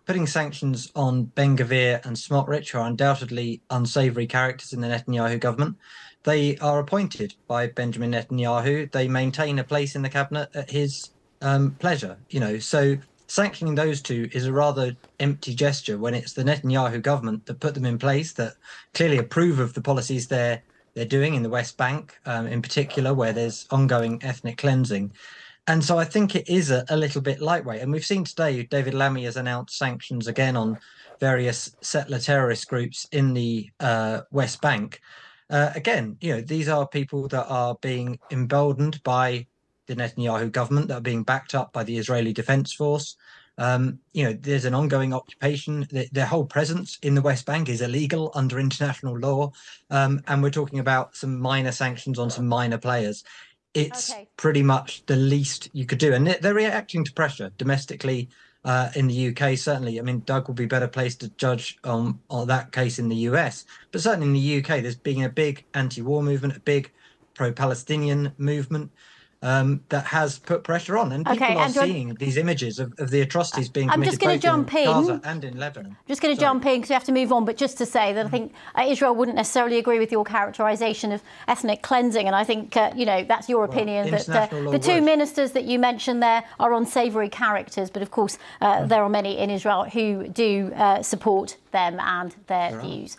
putting sanctions on Ben Gvir and Smotrich, who are undoubtedly unsavory characters in the Netanyahu government. They are appointed by Benjamin Netanyahu. They maintain a place in the cabinet at his pleasure. So sanctioning those two is a rather empty gesture when it's the Netanyahu government that put them in place, that clearly approve of the policies they're doing in the West Bank, in particular, where there's ongoing ethnic cleansing. And so I think it is a little bit lightweight. And we've seen today David Lammy has announced sanctions again on various settler terrorist groups in the West Bank. Again, these are people that are being emboldened by the Netanyahu government, that are being backed up by the Israeli Defense Force. There's an ongoing occupation. Their whole presence in the West Bank is illegal under international law. And we're talking about some minor sanctions on some minor players. It's pretty much the least you could do. And they're reacting to pressure domestically in the UK, certainly. I mean, Doug will be better placed to judge on that case in the US. But certainly in the UK, there's been a big anti-war movement, a big pro-Palestinian movement that has put pressure on. And people are seeing these images of the atrocities being committed both in Gaza and in Lebanon. I'm just going to jump in because we have to move on, but just to say that I think Israel wouldn't necessarily agree with your characterisation of ethnic cleansing, and I think, that's your opinion, that the two ministers that you mentioned there are unsavoury characters, but of course there are many in Israel who do support them and their views.